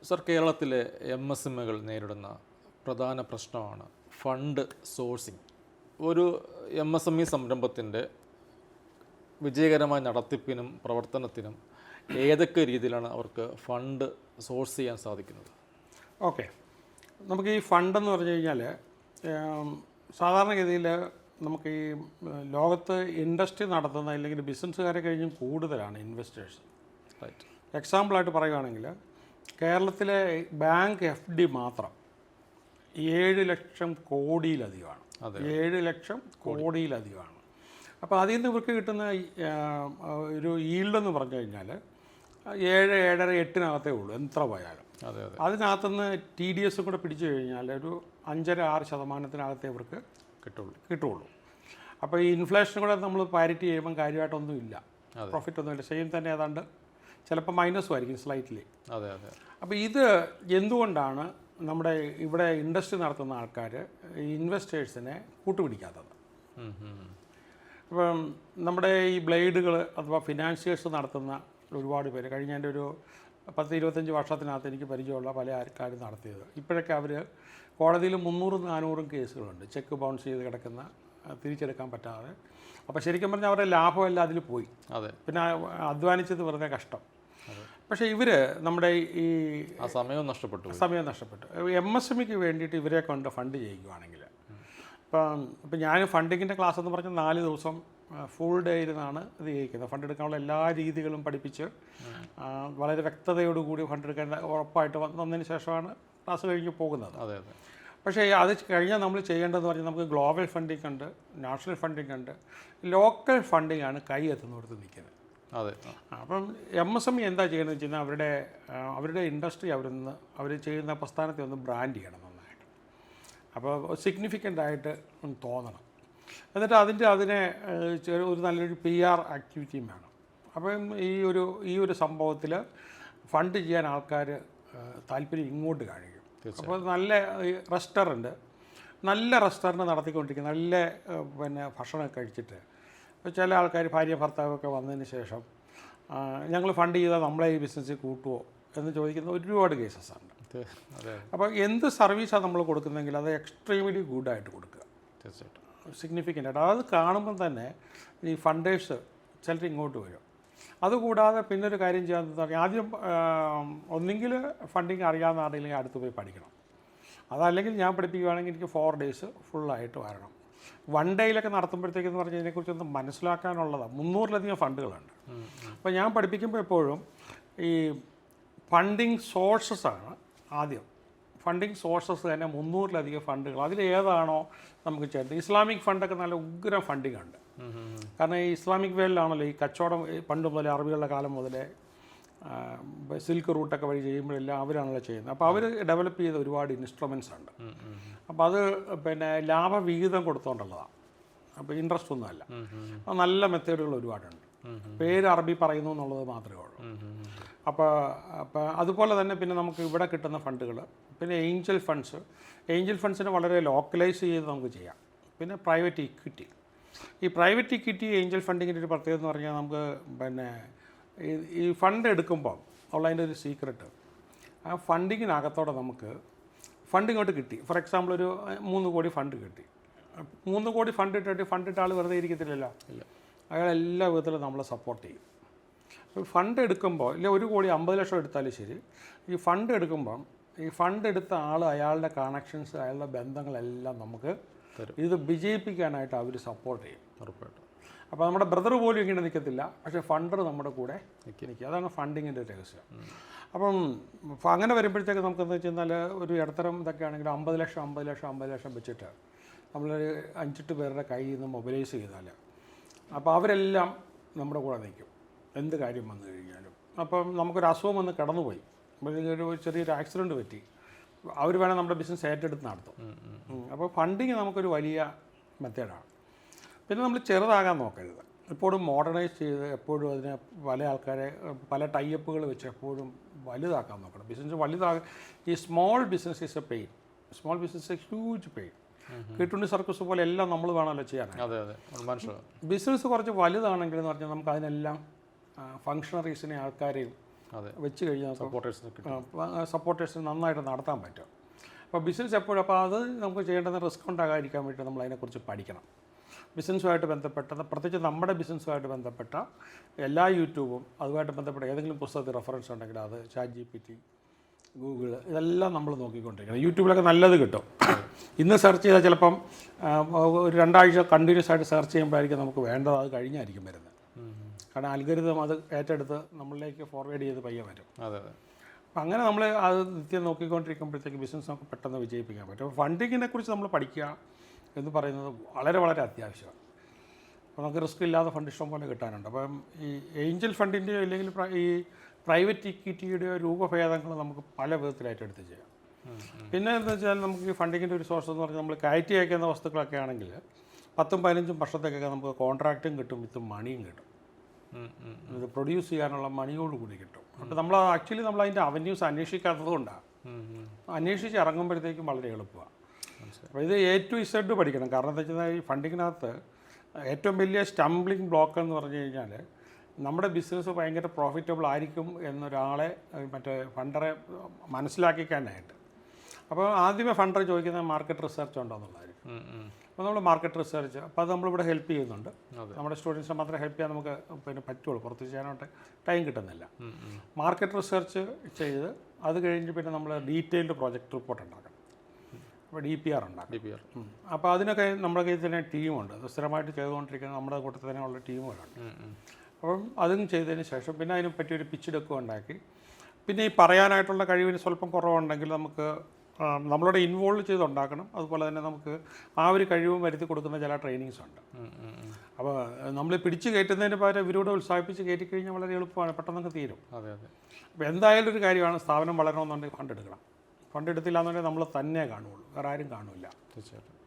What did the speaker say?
Sir, കേരളത്തിലെ MSMEകൾ നേരിടുന്ന പ്രധാന പ്രശ്നമാണ് ഫണ്ട് സോഴ്സിങ്. ഒരു MSME സംരംഭത്തിൻ്റെ വിജയകരമായ നടത്തിപ്പിനും പ്രവർത്തനത്തിനും ഏതൊക്കെ രീതിയിലാണ് അവർക്ക് ഫണ്ട് സോഴ്സ് ചെയ്യാൻ സാധിക്കുന്നത്? ഓക്കെ, നമുക്ക് ഈ ഫണ്ടെന്ന് പറഞ്ഞു കഴിഞ്ഞാൽ സാധാരണഗതിയിൽ നമുക്ക് ഈ ലോകത്ത് ഇൻഡസ്ട്രി നടത്തുന്ന അല്ലെങ്കിൽ ബിസിനസ്സുകാരെ കഴിഞ്ഞും കൂടുതലാണ് ഇൻവെസ്റ്റേഴ്സ്. റൈറ്റ്. എക്സാമ്പിളായിട്ട് പറയുകയാണെങ്കിൽ കേരളത്തിലെ ബാങ്ക് FD മാത്രം 7 ലക്ഷം കോടിയിലധികമാണ്. 7 ലക്ഷം കോടിയിലധികമാണ്. അപ്പോൾ അതിൽ നിന്ന് ഇവർക്ക് കിട്ടുന്ന ഒരു ഈൽഡെന്ന് പറഞ്ഞു കഴിഞ്ഞാൽ 7, 7.5, 8 ഉള്ളൂ എത്ര പോയാലും. അതിനകത്തുനിന്ന് TDS കൂടെ പിടിച്ചു കഴിഞ്ഞാൽ ഒരു 5.5-6% ഇവർക്ക് കിട്ടുള്ളൂ. അപ്പോൾ ഈ ഇൻഫ്ലേഷൻ കൂടെ നമ്മൾ പാരിറ്റി ചെയ്യുമ്പം കാര്യമായിട്ടൊന്നും ഇല്ല, പ്രോഫിറ്റ് ഒന്നുമില്ല. സെയിം തന്നെ ഏതാണ്ട് ചിലപ്പോൾ മൈനസും ആയിരിക്കും സ്ലൈറ്റ്ലി. അപ്പോൾ ഇത് എന്തുകൊണ്ടാണ് നമ്മുടെ ഇവിടെ ഇൻഡസ്ട്രി നടത്തുന്ന ആൾക്കാർ ഇൻവെസ്റ്റേഴ്സിനെ കൂട്ടുപിടിക്കാത്തത്? ഇപ്പം നമ്മുടെ ഈ ബ്ലേഡുകൾ അഥവാ ഫിനാൻഷ്യൽസ് നടത്തുന്ന ഒരുപാട് പേര് കഴിഞ്ഞ എൻ്റെ ഒരു 10-25 വർഷത്തിനകത്ത് എനിക്ക് പരിചയമുള്ള പല ആൾക്കാരും നടത്തിയത്. ഇപ്പോഴൊക്കെ അവർ കോടതിയിൽ 300-400 കേസുകളുണ്ട് ചെക്ക് ബൗൺസ് ചെയ്ത് കിടക്കുന്ന, തിരിച്ചെടുക്കാൻ പറ്റാതെ. അപ്പോൾ ശരിക്കും പറഞ്ഞാൽ അവരുടെ ലാഭമെല്ലാം അതിൽ പോയി. പിന്നെ അധ്വാനിച്ചത് വെറുതെ കഷ്ടം. പക്ഷേ ഇവർ നമ്മുടെ ഈ സമയം നഷ്ടപ്പെട്ടു. MSMEക്ക് വേണ്ടിയിട്ട് ഇവരെ കൊണ്ട് ഫണ്ട് ചെയ്യിക്കുകയാണെങ്കിൽ ഇപ്പം ഞാൻ ഫണ്ടിങ്ങിൻ്റെ ക്ലാസ് എന്ന് പറഞ്ഞാൽ 4 ദിവസം ഫുൾ ഡേ ഇരുന്നാണ് ഇത് ചെയ്യിക്കുന്നത്. ഫണ്ട് എടുക്കാനുള്ള എല്ലാ രീതികളും പഠിപ്പിച്ച് വളരെ വ്യക്തതയോടുകൂടി ഫണ്ട് എടുക്കാൻ ഉറപ്പായിട്ട് വന്നതിന് ശേഷമാണ് ക്ലാസ് കഴിഞ്ഞ് പോകുന്നത്. പക്ഷേ അത് കഴിഞ്ഞാൽ നമ്മൾ ചെയ്യേണ്ടതെന്ന് പറഞ്ഞാൽ നമുക്ക് ഗ്ലോബൽ ഫണ്ടിങ് ഉണ്ട്, നാഷണൽ ഫണ്ടിങ് ഉണ്ട്, ലോക്കൽ ഫണ്ടിങ് ആണ് കൈ എത്തുന്നിടത്ത് നിൽക്കുന്നത്. അപ്പം MSME എന്താ ചെയ്യണമെന്ന് വെച്ച് കഴിഞ്ഞാൽ അവരുടെ ഇൻഡസ്ട്രി അവർ ചെയ്യുന്ന പ്രസ്ഥാനത്തെ ഒന്ന് ബ്രാൻഡ് ചെയ്യണം നന്നായിട്ട്. അപ്പോൾ സിഗ്നിഫിക്കൻ്റ് ആയിട്ട് തോന്നണം. എന്നിട്ട് അതിനെ ഒരു നല്ലൊരു PR ആക്ടിവിറ്റിയും വേണം. അപ്പം ഈ ഒരു സംഭവത്തിൽ ഫണ്ട് ചെയ്യാൻ ആൾക്കാർ താല്പര്യം ഇങ്ങോട്ട് കാണിക്കും. അപ്പോൾ നല്ല റെസ്റ്റോറൻറ്റ് നടത്തിക്കൊണ്ടിരിക്കുന്ന നല്ല ഭക്ഷണമൊക്കെ കഴിച്ചിട്ട് ഇപ്പോൾ ചില ആൾക്കാർ ഭാര്യ ഭർത്താവൊക്കെ വന്നതിന് ശേഷം ഞങ്ങൾ ഫണ്ട് ചെയ്താൽ നമ്മളെ ഈ ബിസിനസ്സിൽ കൂട്ടുമോ എന്ന് ചോദിക്കുന്ന ഒരുപാട് കേസസ് ഉണ്ട്. അപ്പോൾ എന്ത് സർവീസാണ് നമ്മൾ കൊടുക്കുന്നതെങ്കിൽ അത് എക്സ്ട്രീംലി ഗുഡായിട്ട് കൊടുക്കുക, തീർച്ചയായിട്ടും സിഗ്നിഫിക്കൻ്റ് ആയിട്ട്. അത് കാണുമ്പം തന്നെ ഈ ഫണ്ടേഴ്സ് ചിലർ ഇങ്ങോട്ട് വരും. അതുകൂടാതെ പിന്നൊരു കാര്യം ചെയ്യാമെന്ന് പറഞ്ഞാൽ ആദ്യം ഒന്നെങ്കിൽ ഫണ്ടിങ് അറിയാവുന്ന ആരെങ്കിലും അടുത്ത് പോയി പഠിക്കണം. അതല്ലെങ്കിൽ ഞാൻ പഠിപ്പിക്കുകയാണെങ്കിൽ എനിക്ക് 4 days ഫുള്ളായിട്ട് വരണം. 1 ഡേയിലൊക്കെ നടത്തുമ്പോഴത്തേക്കെന്ന് പറഞ്ഞാൽ ഇതിനെക്കുറിച്ചൊന്ന് മനസ്സിലാക്കാനുള്ളതാണ്. 300-ലധികം ഫണ്ടുകളുണ്ട്. അപ്പോൾ ഞാൻ പഠിപ്പിക്കുമ്പോൾ എപ്പോഴും ഈ ഫണ്ടിങ് സോഴ്സസാണ് ആദ്യം. ഫണ്ടിങ് സോഴ്സസ് തന്നെ 300-ലധികം ഫണ്ടുകൾ. അതിലേതാണോ നമുക്ക് ചേർത്ത് ഇസ്ലാമിക് ഫണ്ടൊക്കെ നല്ല ഉഗ്രം ഫണ്ടിങ് ഉണ്ട്. കാരണം ഈ ഇസ്ലാമിക് വേൾഡിലാണല്ലോ ഈ കച്ചവടം പണ്ട് മുതലേ അറബികളുടെ കാലം മുതലേ സിൽക്ക് റൂട്ടൊക്കെ വഴി ചെയ്യുമ്പോഴെല്ലാം അവരാണല്ലോ ചെയ്യുന്നത്. അപ്പോൾ അവർ ഡെവലപ്പ് ചെയ്ത ഒരുപാട് ഇൻസ്ട്രുമെൻറ്റ്സ് ഉണ്ട്. അപ്പോൾ അത് ലാഭവിഹിതം കൊടുത്തോണ്ടുള്ളതാണ്. അപ്പോൾ ഇൻട്രസ്റ്റ് ഒന്നുമല്ല. അപ്പോൾ നല്ല മെത്തേഡുകൾ ഒരുപാടുണ്ട്. പേര് അറബി പറയുന്നു എന്നുള്ളത് മാത്രമേ ഉള്ളൂ. അപ്പോൾ അതുപോലെ തന്നെ പിന്നെ നമുക്ക് ഇവിടെ കിട്ടുന്ന ഫണ്ടുകൾ, പിന്നെ ഏഞ്ചൽ ഫണ്ട്സിനെ വളരെ ലോക്കലൈസ് ചെയ്ത് നമുക്ക് ചെയ്യാം. പിന്നെ പ്രൈവറ്റ് ഇക്വിറ്റി. ഈ പ്രൈവറ്റ് ഇക്വിറ്റി ഏഞ്ചൽ ഫണ്ടിങ്ങിൻ്റെ ഒരു പ്രത്യേകത എന്ന് പറഞ്ഞാൽ നമുക്ക് ഈ ഫണ്ട് എടുക്കുമ്പോൾ ഉള്ളതിൻ്റെ ഒരു സീക്രട്ട്, ആ ഫണ്ടിങ്ങിനകത്തോടെ നമുക്ക് ഫണ്ട് ഇങ്ങോട്ട് കിട്ടി. ഫോർ എക്സാമ്പിൾ ഒരു 3 കോടി ഫണ്ട് കിട്ടി. 3 കോടി ഫണ്ട് ഇട്ട ആൾ വെറുതെ ഇരിക്കത്തില്ലല്ലോ. അയാൾ എല്ലാ വിധത്തിലും നമ്മളെ സപ്പോർട്ട് ചെയ്യും. ഫണ്ട് എടുക്കുമ്പോൾ 1 കോടി 50 ലക്ഷം എടുത്താലും ശരി, ഈ ഫണ്ട് എടുക്കുമ്പം ഈ ഫണ്ട് എടുത്ത ആൾ അയാളുടെ കണക്ഷൻസ്, അയാളുടെ ബന്ധങ്ങളെല്ലാം നമുക്ക് ഇത് വിജയിപ്പിക്കാനായിട്ട് അവർ സപ്പോർട്ട് ചെയ്യും ഉറപ്പായിട്ടും. അപ്പോൾ നമ്മുടെ ബ്രദർ പോലും ഇങ്ങനെ നിൽക്കത്തില്ല, പക്ഷേ ഫണ്ടർ നമ്മുടെ കൂടെ നിൽക്കുക. അതാണ് ഫണ്ടിങ്ങിൻ്റെ രഹസ്യം. അപ്പം അങ്ങനെ വരുമ്പോഴത്തേക്ക് നമുക്കെന്ന് വെച്ച് കഴിഞ്ഞാൽ ഒരു ഇടത്തരം ഇതൊക്കെ ആണെങ്കിൽ 50 ലക്ഷം വെച്ചിട്ട് നമ്മളൊരു 5-8 പേരുടെ കയ്യിൽ നിന്ന് മൊബിലൈസ് ചെയ്താൽ അപ്പോൾ അവരെല്ലാം നമ്മുടെ കൂടെ നിൽക്കും എന്ത് കാര്യം വന്നു കഴിഞ്ഞാലും. അപ്പം നമുക്കൊരു അസുഖം വന്ന് കടന്നുപോയി, ഒരു ചെറിയൊരു ആക്സിഡൻറ്റ് പറ്റി, അവർ വേണം നമ്മുടെ ബിസിനസ് ഏറ്റെടുത്ത് നടത്തും. അപ്പോൾ ഫണ്ടിങ് നമുക്കൊരു വലിയ മെത്തേഡാണ്. പിന്നെ നമ്മൾ ചെറുതാകാൻ നോക്കരുത്. എപ്പോഴും മോഡേണൈസ് ചെയ്ത് എപ്പോഴും അതിനെ പല ടൈപ്പുകൾ വെച്ച് എപ്പോഴും വലുതാക്കാൻ നോക്കണം. ബിസിനസ് വലുതാകാൻ ഈ small business is a pain, small business a huge pain. കിട്ടുണ്ടി സർക്കസ് പോലെ എല്ലാം നമ്മൾ വേണമല്ലോ ചെയ്യാൻ. ബിസിനസ് കുറച്ച് വലുതാണെങ്കിൽ എന്ന് പറഞ്ഞാൽ നമുക്ക് അതിനെല്ലാം ഫങ്ഷണറീസിനെ ആൾക്കാരെയും അതെ. വെച്ച് കഴിഞ്ഞാൽ സപ്പോർട്ടേഴ്സിനൊക്കെ സപ്പോർട്ടേഴ്സിന് നന്നായിട്ട് നടത്താൻ പറ്റും. അപ്പോൾ ബിസിനസ് എപ്പോഴും അപ്പോൾ അത് നമുക്ക് ചെയ്യേണ്ടത് റിസ്ക് ഉണ്ടാകാതിരിക്കാൻ വേണ്ടി നമ്മൾ അതിനെക്കുറിച്ച് പഠിക്കണം. ബിസിനസ്സുമായിട്ട് ബന്ധപ്പെട്ട പ്രത്യേകിച്ച് നമ്മുടെ ബിസിനസ്സുമായിട്ട് ബന്ധപ്പെട്ട എല്ലാ യൂട്യൂബും അതുമായിട്ട് ബന്ധപ്പെട്ട ഏതെങ്കിലും പുസ്തകത്തിൽ റെഫറൻസ് ഉണ്ടെങ്കിൽ അത് ChatGPT, ഗൂഗിൾ ഇതെല്ലാം നമ്മൾ നോക്കിക്കൊണ്ടിരിക്കണം. യൂട്യൂബിലൊക്കെ നല്ലത് കിട്ടും. ഇന്ന് സെർച്ച് ചെയ്താൽ ചിലപ്പം ഒരു 2 ആഴ്ച കണ്ടിന്യൂസ് ആയിട്ട് സെർച്ച് ചെയ്യുമ്പോഴായിരിക്കും നമുക്ക് വേണ്ടത് അത് കഴിഞ്ഞായിരിക്കും വരുന്നത്. കാരണം അൽഗോരിതം അത് ഏറ്റെടുത്ത് നമ്മളിലേക്ക് ഫോർവേഡ് ചെയ്ത് പയ്യെ വരും. അതെ അതെ. അപ്പം അങ്ങനെ നമ്മൾ അത് നിത്യം നോക്കിക്കൊണ്ടിരിക്കുമ്പോഴത്തേക്ക് ബിസിനസ് നമുക്ക് പെട്ടെന്ന് വിജയിപ്പിക്കാൻ പറ്റും. അപ്പോൾ ഫണ്ടിങ്ങിനെ കുറിച്ച് നമ്മൾ പഠിക്കുക എന്ന് പറയുന്നത് വളരെ വളരെ അത്യാവശ്യമാണ്. അപ്പോൾ നമുക്ക് റിസ്ക് ഇല്ലാതെ ഫണ്ട് ഇഷ്ടം പോലെ കിട്ടാനുണ്ട്. അപ്പം ഈ ഏഞ്ചൽ ഫണ്ടിൻ്റെയോ അല്ലെങ്കിൽ ഈ പ്രൈവറ്റ് ഇക്വിറ്റിയുടെയോ രൂപഭേദങ്ങൾ നമുക്ക് പല വിധത്തിലായിട്ട് എടുത്ത് ചെയ്യാം. പിന്നെ എന്താ വെച്ചാൽ നമുക്ക് ഈ ഫണ്ടിങ്ങിൻ്റെ ഒരു സോഴ്സ് എന്ന് പറഞ്ഞാൽ നമ്മൾ കയറ്റി അയക്കുന്ന വസ്തുക്കളൊക്കെ ആണെങ്കിൽ 10-15 വർഷത്തേക്കൊക്കെ നമുക്ക് കോൺട്രാക്റ്റും കിട്ടും, വിത്ത് മണിയും കിട്ടും. ഇത് പ്രൊഡ്യൂസ് ചെയ്യാനുള്ള മണിയോട് കൂടി കിട്ടും. അപ്പോൾ നമ്മൾ ആക്ച്വലി നമ്മൾ അതിൻ്റെ അവന്യൂസ് അന്വേഷിക്കാത്തത് കൊണ്ടാണ്. അന്വേഷിച്ച് ഇറങ്ങുമ്പോഴത്തേക്കും വളരെ എളുപ്പമാണ്. അപ്പോൾ ഇത് A to Z പഠിക്കണം. കാരണം എന്താ വെച്ചാൽ ഈ ഫണ്ടിങ്ങിനകത്ത് ഏറ്റവും വലിയ സ്റ്റംബ്ലിംഗ് ബ്ലോക്ക് എന്ന് പറഞ്ഞു കഴിഞ്ഞാൽ നമ്മുടെ ബിസിനസ് ഭയങ്കര പ്രോഫിറ്റബിൾ ആയിരിക്കും എന്നൊരാളെ മറ്റേ ഫണ്ടറെ മനസ്സിലാക്കിക്കാനായിട്ട്. അപ്പോൾ ആദ്യമേ ഫണ്ടർ ചോദിക്കുന്നത് മാർക്കറ്റ് റിസർച്ച് ഉണ്ടോ എന്നുള്ളതായിരിക്കും. അപ്പോൾ നമ്മൾ മാർക്കറ്റ് റിസർച്ച് അപ്പോൾ അത് നമ്മളിവിടെ ഹെൽപ്പ് ചെയ്യുന്നുണ്ട്. നമ്മുടെ സ്റ്റുഡൻസിനെ മാത്രമേ ഹെൽപ്പ് ചെയ്യാൻ നമുക്ക് പിന്നെ പറ്റുള്ളൂ, പുറത്ത് ചെയ്യാനായിട്ട് ടൈം കിട്ടുന്നില്ല. മാർക്കറ്റ് റിസർച്ച് ചെയ്ത് അത് കഴിഞ്ഞ് പിന്നെ നമ്മൾ ഡീറ്റെയിൽഡ് പ്രോജക്റ്റ് റിപ്പോർട്ട് ഉണ്ടാക്കണം. അപ്പോൾ DPR ഉണ്ടാക്കും. അപ്പോൾ അതിനൊക്കെ നമ്മുടെ കയ്യിൽ തന്നെ ടീമുണ്ട്. സ്ഥിരമായിട്ട് ചെയ്തുകൊണ്ടിരിക്കുന്ന നമ്മുടെ കൂട്ടത്തിൽ തന്നെ ഉള്ള ടീമുകളുണ്ട്. അപ്പം അതും ചെയ്തതിന് ശേഷം പിന്നെ അതിനെ പറ്റി ഒരു പിച്ച് ഡെക്കും ഉണ്ടാക്കി പിന്നെ ഈ പറയാനായിട്ടുള്ള കഴിവിന് സ്വല്പം കുറവുണ്ടെങ്കിൽ നമുക്ക് നമ്മളോട് ഇൻവോൾവ് ചെയ്തുണ്ടാക്കണം. അതുപോലെ തന്നെ നമുക്ക് ആ ഒരു കഴിവും വരുത്തി കൊടുക്കുന്ന ചില ട്രെയിനിങ്സ് ഉണ്ട്. അപ്പോൾ നമ്മൾ പിടിച്ച് കയറ്റുന്നതിന് പകരം ഇവരോട് ഉത്സാഹിപ്പിച്ച് കയറ്റി കഴിഞ്ഞാൽ വളരെ എളുപ്പമാണ്, പെട്ടെന്നൊക്കെ തീരും. അപ്പോൾ എന്തായാലും ഒരു കാര്യമാണ്, സ്ഥാപനം വളരണമെന്നുണ്ടെങ്കിൽ ഫണ്ട് എടുക്കണം. ഫണ്ട് എടുത്തില്ല എന്നുണ്ടെങ്കിൽ നമ്മൾ തന്നെ കാണുകയുള്ളൂ, വേറെ ആരും കാണില്ല. തീർച്ചയായിട്ടും.